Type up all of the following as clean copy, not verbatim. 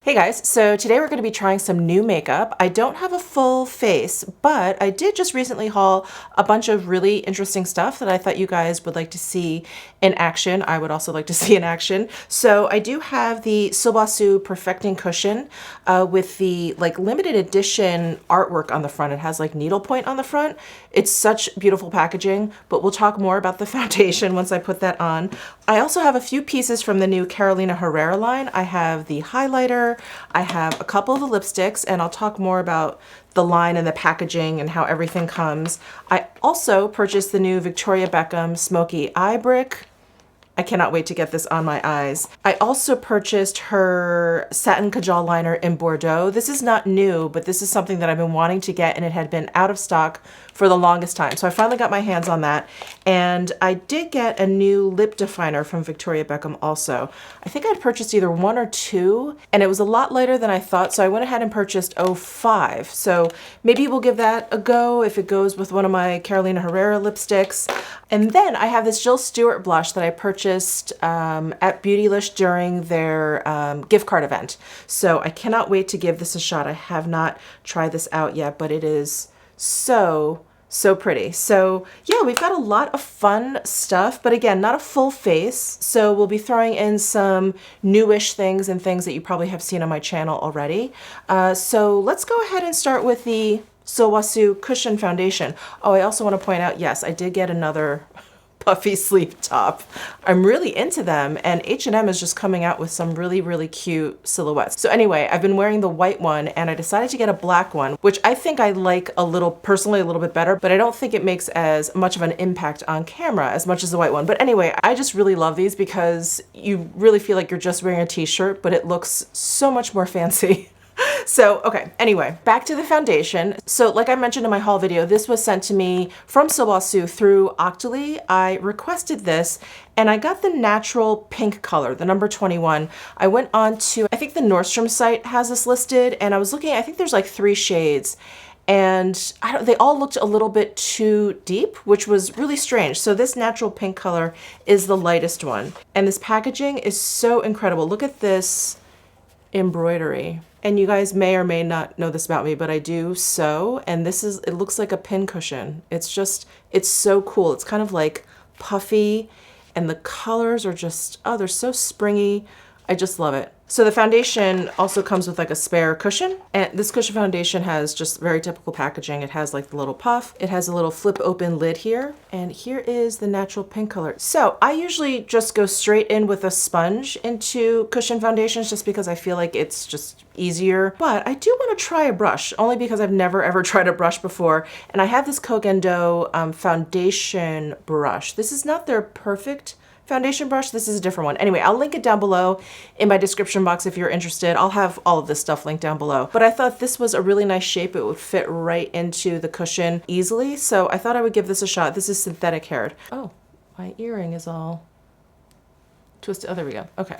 Hey guys, so today we're going to be trying some new makeup. I don't have a full face, but I did just recently haul a bunch of really interesting stuff that I thought you guys would like to see in action. I would also like to see in action. So I do have the Sulwhasoo Perfecting Cushion with the limited edition artwork on the front. It has like needlepoint on the front. It's such beautiful packaging, but we'll talk more about the foundation once I put that on. I also have a few pieces from the new Lene Herrera line. I have the highlighter, I have a couple of the lipsticks, and I'll talk more about the line and the packaging and how everything comes. I also purchased the new Victoria Beckham Smoky Eye Brick. I cannot wait to get this on my eyes. I also purchased her satin kajal liner in Bordeaux. This is not new, but this is something that I've been wanting to get and it had been out of stock for the longest time. So I finally got my hands on that. And I did get a new lip definer from Victoria Beckham also. I think I'd purchased either one or two and it was a lot lighter than I thought. So I went ahead and purchased 05. So maybe we'll give that a go if it goes with one of my Lene Herrera lipsticks. And then I have this Jill Stewart blush that I purchased at Beautylish during their gift card event. So I cannot wait to give this a shot. I have not tried this out yet, but it is so pretty. So yeah, we've got a lot of fun stuff, but again, not a full face. So we'll be throwing in some newish things and things that you probably have seen on my channel already. So let's go ahead and start with the Sulwhasoo Cushion Foundation. Oh, I also want to point out, yes, I did get another puffy sleeve top. I'm really into them, and H&M is just coming out with some really cute silhouettes. So anyway, I've been wearing the white one and I decided to get a black one, which I think I like personally a little bit better, but I don't think it makes as much of an impact on camera as much as the white one. But anyway, I just really love these because you really feel like you're just wearing a t-shirt, but it looks so much more fancy. So, okay, anyway, back to the foundation. So like I mentioned in my haul video, this was sent to me from Sulwhasoo through Octoly. I requested this and I got the natural pink color, the number 21. I went on to, I think the Nordstrom site has this listed, and I was looking, I think there's like 3 shades. And they all looked a little bit too deep, which was really strange. So this natural pink color is the lightest one. And this packaging is so incredible. Look at this embroidery. And you guys may or may not know this about me, but I do sew, and it looks like a pin cushion. It's so cool. It's kind of like puffy, and the colors are just, oh, they're so springy. I just love it. So the foundation also comes with like a spare cushion, and this cushion foundation has just very typical packaging. It has like the little puff. It has a little flip open lid here, and here is the natural pink color. So I usually just go straight in with a sponge into cushion foundations just because I feel like it's just easier. But I do want to try a brush, only because I've never ever tried a brush before. And I have this Kogendo foundation brush. This is not their perfect foundation brush. This is a different one. Anyway, I'll link it down below in my description box if you're interested. I'll have all of this stuff linked down below. But I thought this was a really nice shape. It would fit right into the cushion easily. So I thought I would give this a shot. This is synthetic haired. Oh, my earring is all twisted. Oh, there we go. Okay.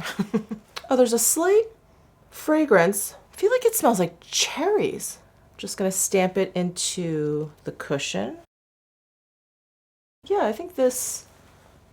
Oh, there's a slight fragrance. I feel like it smells like cherries. I'm just gonna stamp it into the cushion. Yeah, I think this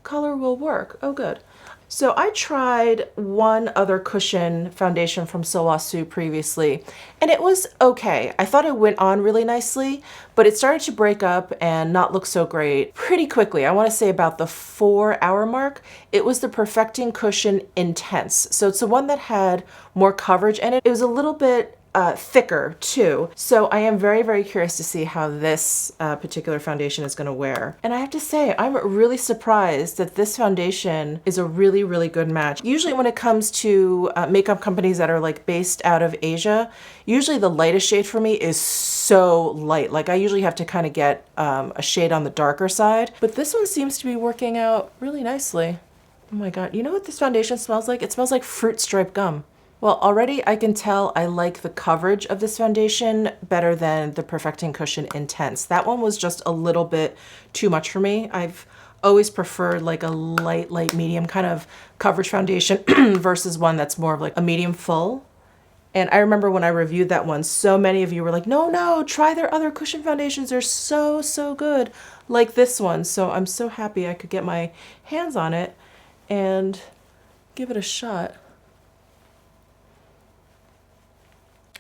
color will work. Oh, good. So I tried one other cushion foundation from Sulwhasoo previously, and it was okay. I thought it went on really nicely, but it started to break up and not look so great pretty quickly. I want to say about the 4-hour mark. It was the Perfecting Cushion Intense. So it's the one that had more coverage in it. It was a little bit thicker too. So I am very curious to see how this particular foundation is going to wear. And I have to say, I'm really surprised that this foundation is a really good match. Usually when it comes to makeup companies that are like based out of Asia, usually the lightest shade for me is so light. Like I usually have to kind of get a shade on the darker side, but this one seems to be working out really nicely. Oh my God, you know what this foundation smells like? It smells like fruit stripe gum. Well, already I can tell I like the coverage of this foundation better than the Perfecting Cushion Intense. That one was just a little bit too much for me. I've always preferred like a light medium kind of coverage foundation versus one that's more of like a medium full. And I remember when I reviewed that one, so many of you were like, no, try their other cushion foundations. They're so good, like this one. So I'm so happy I could get my hands on it. and give it a shot.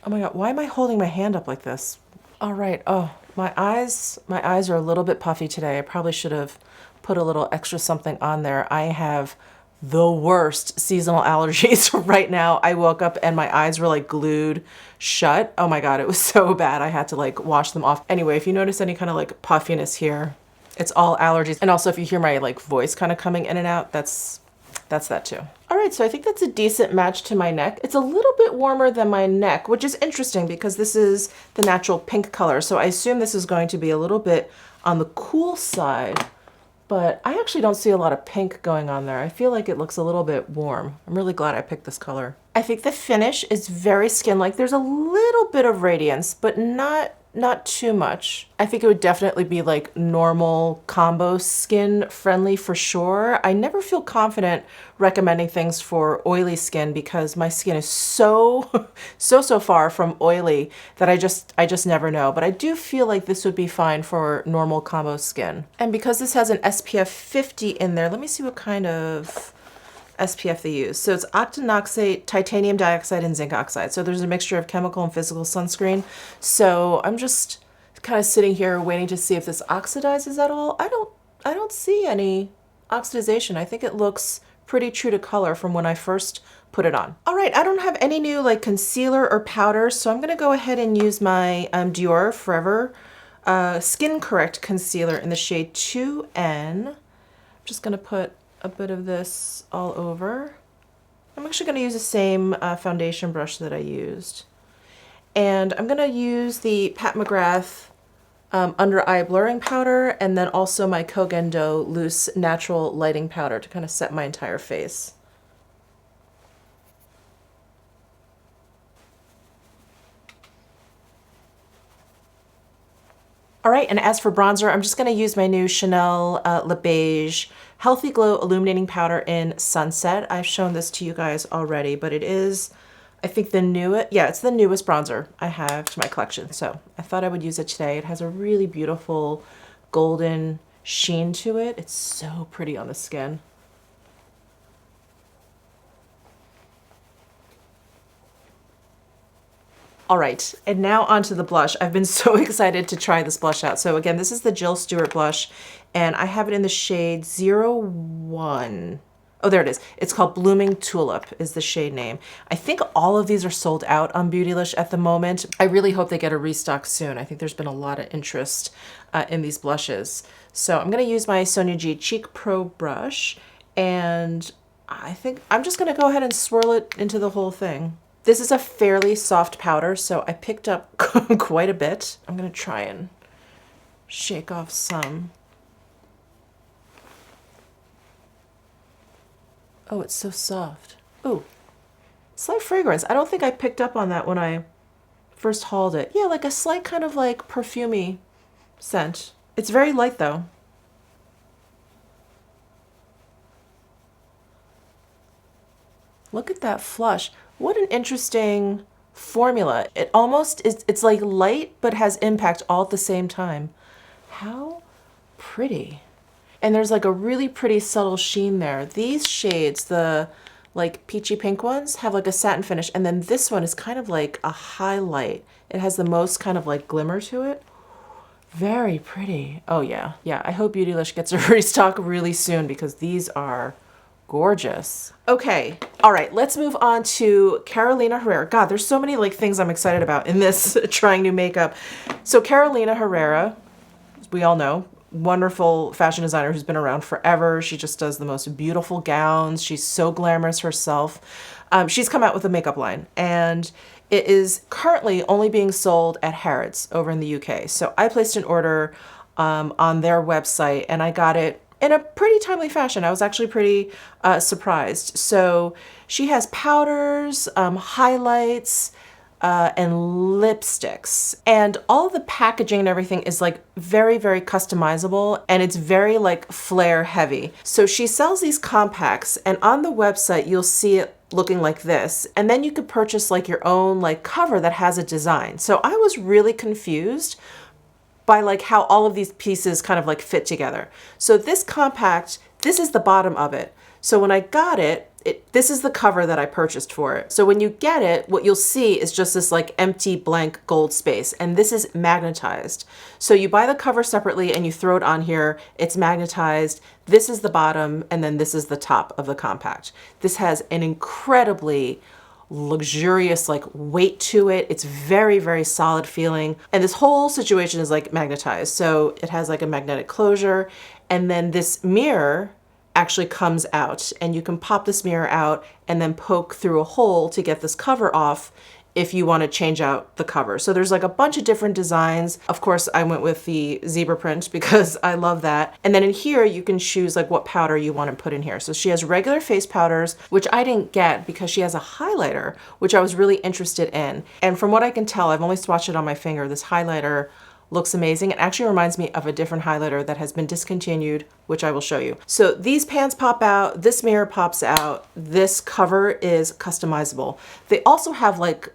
Oh my God, why am I holding my hand up like this? All right, oh, my eyes are a little bit puffy today. I probably should have put a little extra something on there. I have the worst seasonal allergies right now. I woke up and my eyes were like glued shut. Oh my God, it was so bad. I had to like wash them off. Anyway, if you notice any kind of like puffiness here, it's all allergies. And also if you hear my like voice kind of coming in and out, that's that too. All right, so I think that's a decent match to my neck. It's a little bit warmer than my neck, which is interesting because this is the natural pink color. So I assume this is going to be a little bit on the cool side, but I actually don't see a lot of pink going on there. I feel like it looks a little bit warm. I'm really glad I picked this color. I think the finish is very skin-like. There's a little bit of radiance, but not too much. I think it would definitely be like normal combo skin friendly for sure. I never feel confident recommending things for oily skin because my skin is so far from oily that I just never know. But I do feel like this would be fine for normal combo skin. And because this has an SPF 50 in there, let me see what kind of SPF they use. So it's octinoxate, titanium dioxide, and zinc oxide. So there's a mixture of chemical and physical sunscreen. So I'm just kind of sitting here waiting to see if this oxidizes at all. I don't see any oxidization. I think it looks pretty true to color from when I first put it on. All right, I don't have any new like concealer or powder, so I'm gonna go ahead and use my Dior Forever Skin Correct Concealer in the shade 2N. I'm just gonna put a bit of this all over. I'm actually going to use the same foundation brush that I used. And I'm going to use the Pat McGrath under eye blurring powder and then also my Kogendo loose natural lighting powder to kind of set my entire face. All right, and as for bronzer, I'm just going to use my new Chanel Le Beige Healthy Glow Illuminating Powder in Sunset. I've shown this to you guys already, but it is, I think, it's the newest bronzer I have to my collection. So I thought I would use it today. It has a really beautiful golden sheen to it. It's so pretty on the skin. All right, and now onto the blush. I've been so excited to try this blush out. So again, this is the Jill Stewart blush, and I have it in the shade 01. Oh, there it is. It's called Blooming Tulip is the shade name. I think all of these are sold out on Beautylish at the moment. I really hope they get a restock soon. I think there's been a lot of interest in these blushes. So I'm gonna use my Sonia G Cheek Pro brush, and I think I'm just gonna go ahead and swirl it into the whole thing. This is a fairly soft powder, so I picked up quite a bit. I'm gonna try and shake off some. Oh, it's so soft. Ooh, slight fragrance. I don't think I picked up on that when I first hauled it. Yeah, like a slight kind of like perfumey scent. It's very light though. Look at that flush. What an interesting formula. It almost is, it's like light, but has impact all at the same time. How pretty. And there's like a really pretty subtle sheen there. These shades, the like peachy pink ones, have like a satin finish. And then this one is kind of like a highlight. It has the most kind of like glimmer to it. Very pretty. Oh yeah. Yeah, I hope Beautylish gets a restock really soon because these are gorgeous. Okay, all right, let's move on to Carolina Herrera. God, there's so many like things I'm excited about in this trying new makeup. So Carolina Herrera, as we all know, wonderful fashion designer who's been around forever. She just does the most beautiful gowns. She's so glamorous herself. She's come out with a makeup line, and it is currently only being sold at Harrods over in the UK. So I placed an order on their website, and I got it in a pretty timely fashion. I was actually pretty surprised. So she has powders, highlights, and lipsticks. And all of the packaging and everything is like very, very customizable, and it's very like flare heavy. So she sells these compacts, and on the website you'll see it looking like this. And then you could purchase like your own like cover that has a design. So I was really confused by like how all of these pieces kind of like fit together. So this compact, this is the bottom of it. So when I got it, this is the cover that I purchased for it. So when you get it, what you'll see is just this like empty blank gold space, and this is magnetized. So you buy the cover separately and you throw it on here, it's magnetized. This is the bottom, and then this is the top of the compact. This has an incredibly luxurious like weight to it. It's very, very solid feeling. And this whole situation is like magnetized. So it has like a magnetic closure, and then this mirror actually comes out, and you can pop this mirror out and then poke through a hole to get this cover off if you want to change out the cover. So there's like a bunch of different designs. Of course, I went with the zebra print because I love that. And then in here, you can choose like what powder you want to put in here. So she has regular face powders, which I didn't get because she has a highlighter, which I was really interested in. And from what I can tell, I've only swatched it on my finger, this highlighter looks amazing. It actually reminds me of a different highlighter that has been discontinued, which I will show you. So these pans pop out, this mirror pops out, this cover is customizable. They also have like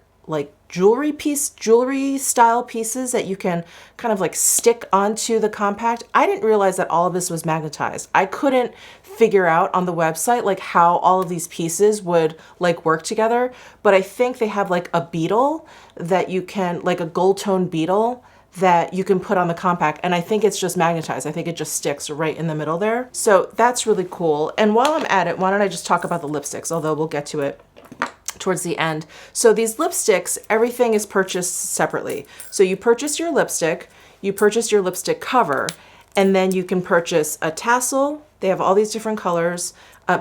jewelry style pieces that you can kind of like stick onto the compact. I didn't realize that all of this was magnetized. I couldn't figure out on the website like how all of these pieces would like work together, but I think they have like a beetle that you can, like a gold tone beetle that you can put on the compact, and I think it's just magnetized. I think it just sticks right in the middle there. So that's really cool. And while I'm at it, why don't I just talk about the lipsticks, although we'll get to it towards the end. So these lipsticks, everything is purchased separately. So you purchase your lipstick, you purchase your lipstick cover, and then you can purchase a tassel. They have all these different colors.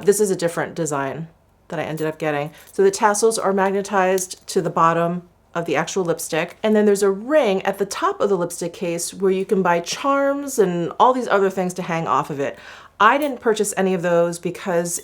This is a different design that I ended up getting. So the tassels are magnetized to the bottom of the actual lipstick. And then there's a ring at the top of the lipstick case where you can buy charms and all these other things to hang off of it. I didn't purchase any of those because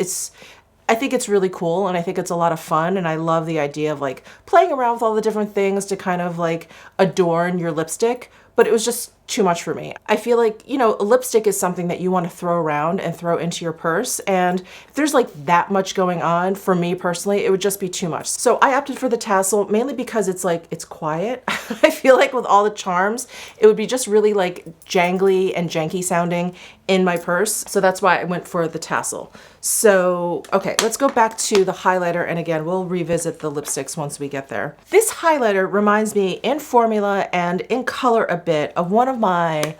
I think it's really cool, and I think it's a lot of fun, and I love the idea of like playing around with all the different things to kind of like adorn your lipstick, but it was just too much for me. I feel like, you know, a lipstick is something that you want to throw around and throw into your purse, and if there's like that much going on, for me personally, it would just be too much. So I opted for the tassel mainly because it's like, it's quiet. I feel like with all the charms, it would be just really like jangly and janky sounding in my purse. So that's why I went for the tassel. So, okay, let's go back to the highlighter. And again, we'll revisit the lipsticks once we get there. This highlighter reminds me in formula and in color a bit of one of my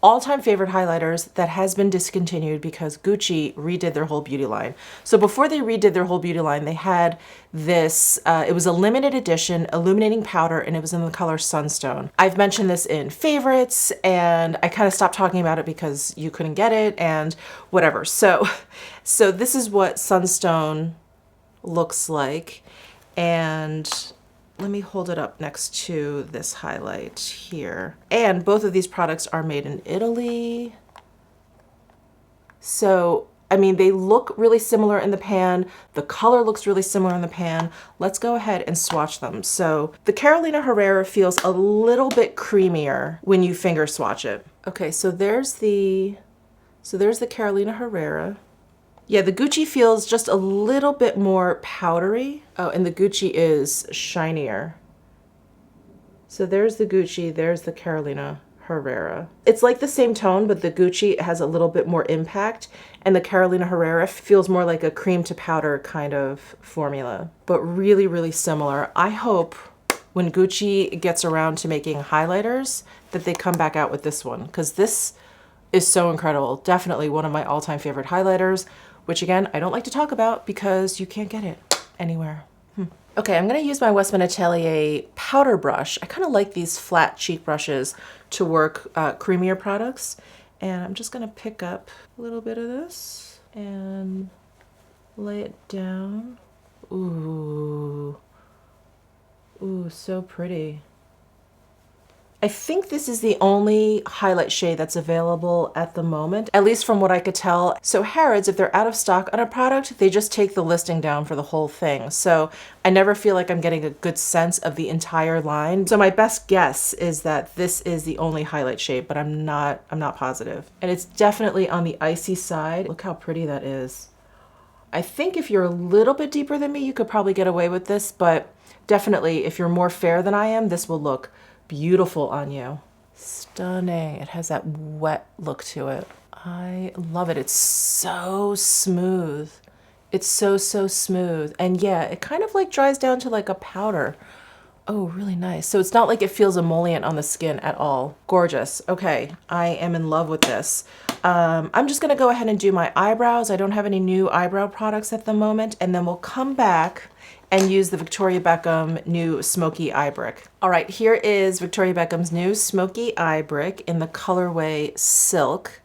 all-time favorite highlighters that has been discontinued because Gucci redid their whole beauty line. So before they redid their whole beauty line, they had this, it was a limited edition illuminating powder, and it was in the color Sunstone. I've mentioned this in favorites, and I kind of stopped talking about it because you couldn't get it and whatever. So this is what Sunstone looks like. And let me hold it up next to this highlight here. And both of these products are made in Italy. So, I mean, they look really similar in the pan. The color looks really similar in the pan. Let's go ahead and swatch them. So the Carolina Herrera feels a little bit creamier when you finger swatch it. Okay, so there's the Carolina Herrera. Yeah, the Gucci feels just a little bit more powdery. Oh, and the Gucci is shinier. So there's the Gucci, there's the Carolina Herrera. It's like the same tone, but the Gucci has a little bit more impact, and the Carolina Herrera feels more like a cream to powder kind of formula, but really, really similar. I hope when Gucci gets around to making highlighters that they come back out with this one, because this is so incredible. Definitely one of my all-time favorite highlighters, which again, I don't like to talk about because you can't get it anywhere. Okay, I'm gonna use my Westman Atelier powder brush. I kind of like these flat cheek brushes to work creamier products. And I'm just gonna pick up a little bit of this and lay it down. Ooh, ooh, so pretty. I think this is the only highlight shade that's available at the moment, at least from what I could tell. So Harrods, if they're out of stock on a product, they just take the listing down for the whole thing. So I never feel like I'm getting a good sense of the entire line. So my best guess is that this is the only highlight shade, but I'm not positive. And it's definitely on the icy side. Look how pretty that is. I think if you're a little bit deeper than me, you could probably get away with this, but definitely if you're more fair than I am, this will look beautiful on you. Stunning. It has that wet look to it. I love it. It's so smooth. It's so, so smooth. And yeah, it kind of like dries down to like a powder. Oh, really nice. So it's not like it feels emollient on the skin at all. Gorgeous. Okay, I am in love with this. I'm just gonna go ahead and do my eyebrows. I don't have any new eyebrow products at the moment, and then we'll come back and use the Victoria Beckham new Smoky Eye Brick. All right, here is Victoria Beckham's new Smoky Eye Brick in the colorway Silk.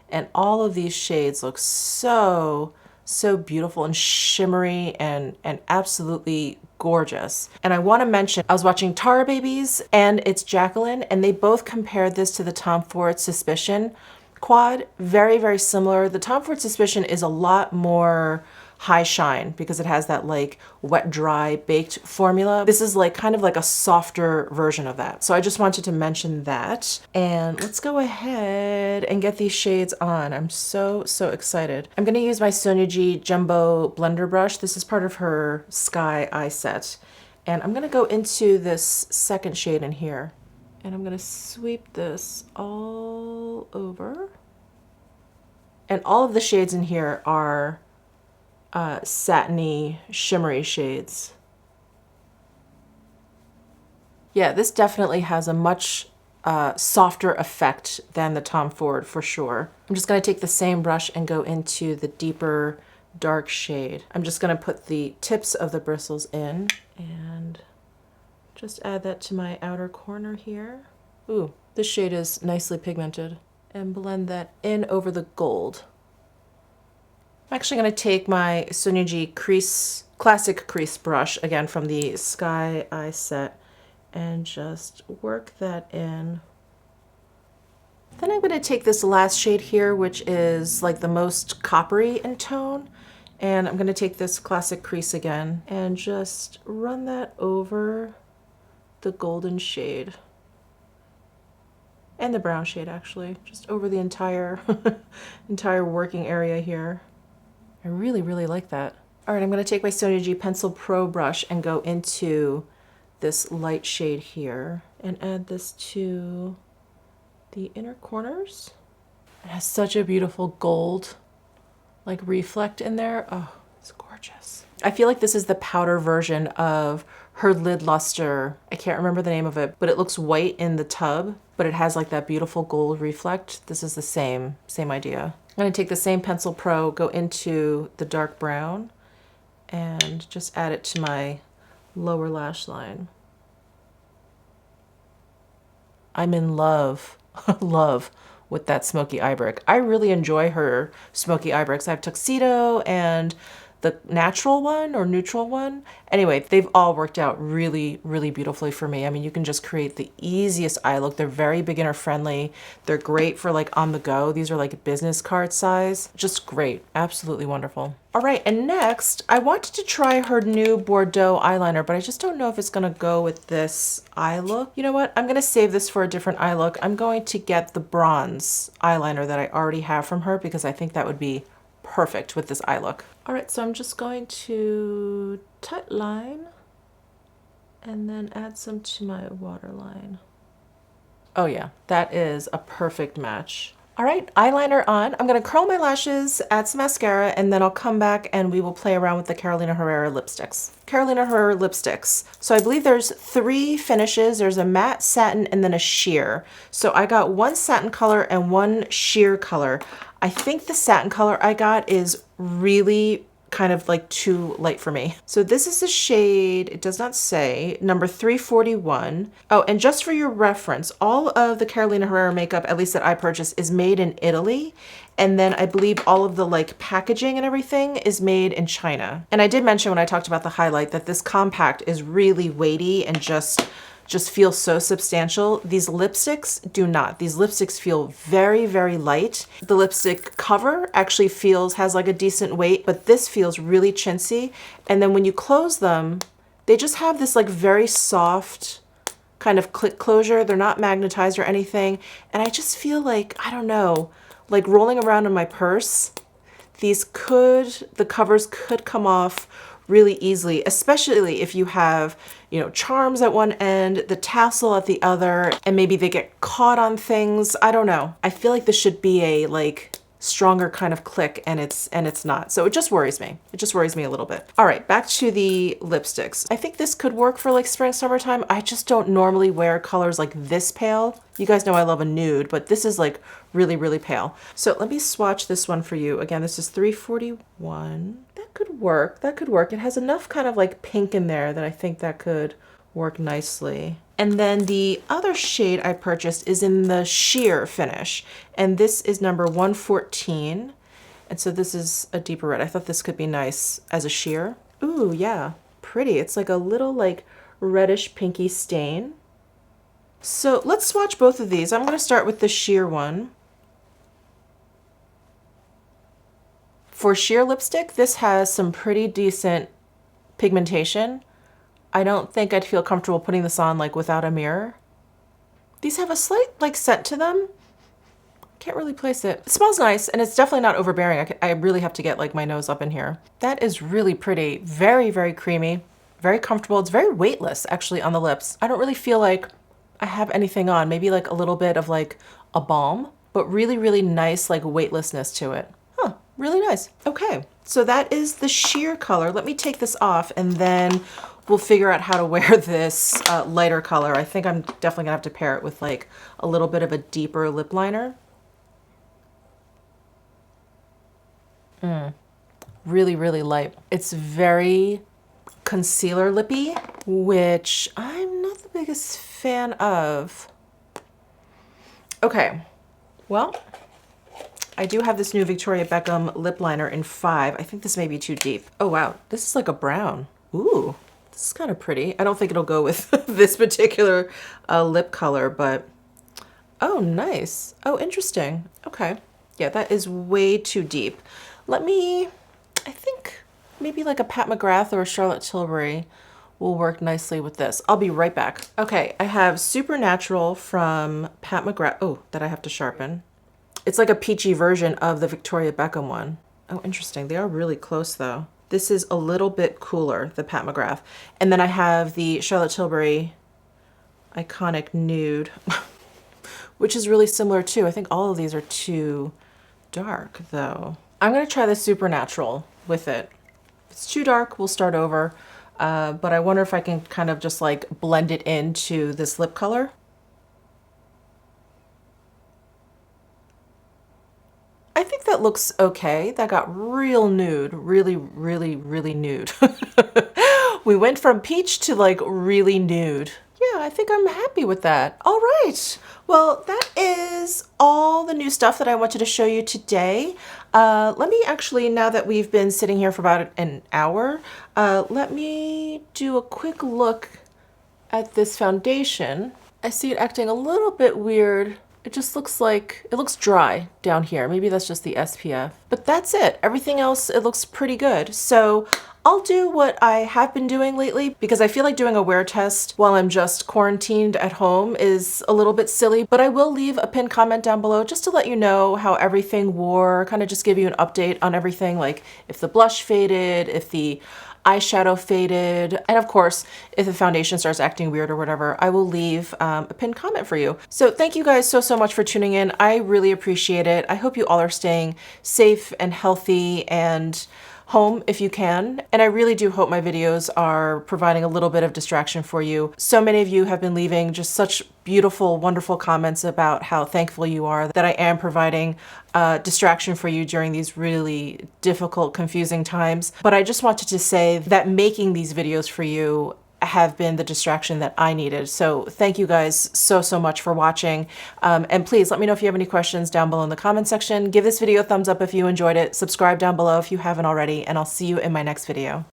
And all of these shades look so, so beautiful and shimmery and absolutely gorgeous. And I want to mention, I was watching Tara Babies and it's Jacqueline, and they both compared this to the Tom Ford Suspicion quad. Very, very similar. The Tom Ford Suspicion is a lot more high shine because it has that like wet, dry, baked formula. This is like kind of like a softer version of that. So I just wanted to mention that. And let's go ahead and get these shades on. I'm so, so excited. I'm gonna use my Sonia G Jumbo Blender Brush. This is part of her Sky Eye Set. And I'm gonna go into this second shade in here. And I'm gonna sweep this all over. And all of the shades in here are satiny, shimmery shades. Yeah, this definitely has a much softer effect than the Tom Ford for sure. I'm just gonna take the same brush and go into the deeper dark shade. I'm just gonna put the tips of the bristles in and just add that to my outer corner here. Ooh, this shade is nicely pigmented. And blend that in over the gold. I'm actually going to take my Sonia G crease, classic crease brush, again from the Sky Eye Set, and just work that in. Then I'm going to take this last shade here, which is like the most coppery in tone, and I'm going to take this classic crease again and just run that over the golden shade. And the brown shade actually, just over the entire entire working area here. I really, really like that. All right, I'm gonna take my Sonia G Pencil Pro brush and go into this light shade here and add this to the inner corners. It has such a beautiful gold like reflect in there. Oh, it's gorgeous. I feel like this is the powder version of her Lid Luster. I can't remember the name of it, but it looks white in the tub, but it has like that beautiful gold reflect. This is the same idea. I'm gonna take the same Pencil Pro, go into the dark brown, and just add it to my lower lash line. I'm in love, love with that Smoky Eye Brick. I really enjoy her Smoky Eye Bricks. I have Tuxedo and the natural one or neutral one. Anyway, they've all worked out really, really beautifully for me. I mean, you can just create the easiest eye look. They're very beginner friendly. They're great for like on the go. These are like business card size. Just great. Absolutely wonderful. All right, and next, I wanted to try her new Bordeaux eyeliner, but I just don't know if it's gonna go with this eye look. You know what? I'm gonna save this for a different eye look. I'm going to get the bronze eyeliner that I already have from her because I think that would be perfect with this eye look. All right, so I'm just going to tight line and then add some to my waterline. Oh yeah, that is a perfect match. All right, eyeliner on. I'm gonna curl my lashes, add some mascara, and then I'll come back and we will play around with the Carolina Herrera lipsticks. Carolina Herrera lipsticks. So I believe there's 3 finishes. There's a matte, satin, and then a sheer. So I got 1 satin color and 1 sheer color. I think the satin color I got is really kind of like too light for me. So this is the shade, it does not say, number 341. Oh, and just for your reference, all of the Carolina Herrera makeup, at least that I purchased, is made in Italy. And then I believe all of the like packaging and everything is made in China. And I did mention when I talked about the highlight that this compact is really weighty and just feels so substantial. These lipsticks do not. These lipsticks feel very, very light. The lipstick cover actually has like a decent weight, but this feels really chintzy. And then when you close them, they just have this like very soft kind of click closure. They're not magnetized or anything. And I just feel like, I don't know, like rolling around in my purse, the covers could come off really easily, especially if you have, you know, charms at one end, the tassel at the other, and maybe they get caught on things. I don't know. I feel like this should be a like stronger kind of click, and it's not. So it just worries me. It just worries me a little bit. All right, back to the lipsticks. I think this could work for like spring, summertime. I just don't normally wear colors like this pale. You guys know I love a nude, but this is like really, really pale. So let me swatch this one for you. Again, this is 341. That could work. That could work. It has enough kind of like pink in there that I think that could work nicely. And then the other shade I purchased is in the sheer finish. And this is number 114. And so this is a deeper red. I thought this could be nice as a sheer. Ooh, yeah, pretty. It's like a little like reddish pinky stain. So let's swatch both of these. I'm gonna start with the sheer one. For sheer lipstick, this has some pretty decent pigmentation. I don't think I'd feel comfortable putting this on like without a mirror. These have a slight like scent to them. Can't really place it. It smells nice, and it's definitely not overbearing. I really have to get like my nose up in here. That is really pretty. Very, very creamy, very comfortable. It's very weightless actually on the lips. I don't really feel like I have anything on. Maybe like a little bit of like a balm, but really, really nice like weightlessness to it. Huh, really nice. Okay, so that is the sheer color. Let me take this off and then we'll figure out how to wear this lighter color. I think I'm definitely gonna have to pair it with like a little bit of a deeper lip liner. Really, really light. It's very concealer lippy, which I'm not the biggest fan of. Okay, well, I do have this new Victoria Beckham lip liner in 5. I think this may be too deep. Oh wow, this is like a brown. Ooh, this is kind of pretty. I don't think it'll go with this particular lip color, but oh, nice. Oh, interesting. Okay, yeah, that is way too deep. Let me, I think maybe like a Pat McGrath or a Charlotte Tilbury will work nicely with this. I'll be right back. Okay, I have Supernatural from Pat McGrath. Oh, that I have to sharpen. It's like a peachy version of the Victoria Beckham one. Oh, interesting. They are really close though. This is a little bit cooler, the Pat McGrath. And then I have the Charlotte Tilbury Iconic Nude, which is really similar too. I think all of these are too dark though. I'm gonna try the Supernatural with it. If it's too dark, we'll start over. But I wonder if I can kind of just like blend it into this lip color. I think that looks okay. That got real nude, really, really, really nude. We went from peach to like really nude. Yeah, I think I'm happy with that. All right. Well, that is all the new stuff that I wanted to show you today. Let me actually, now that we've been sitting here for about an hour, let me do a quick look at this foundation. I see it acting a little bit weird. It just looks like, it looks dry down here. Maybe that's just the SPF, but that's it. Everything else, it looks pretty good. So I'll do what I have been doing lately because I feel like doing a wear test while I'm just quarantined at home is a little bit silly, but I will leave a pinned comment down below just to let you know how everything wore, kind of just give you an update on everything, like if the blush faded, if the eyeshadow faded, and of course, if the foundation starts acting weird or whatever, I will leave a pinned comment for you. So thank you guys so much for tuning in. I really appreciate it. I hope you all are staying safe and healthy and home if you can. And I really do hope my videos are providing a little bit of distraction for you. So many of you have been leaving just such beautiful, wonderful comments about how thankful you are that I am providing distraction for you during these really difficult, confusing times. But I just wanted to say that making these videos for you have been the distraction that I needed. So thank you guys so much for watching. And please let me know if you have any questions down below in the comment section. Give this video a thumbs up if you enjoyed it. Subscribe down below if you haven't already, and I'll see you in my next video.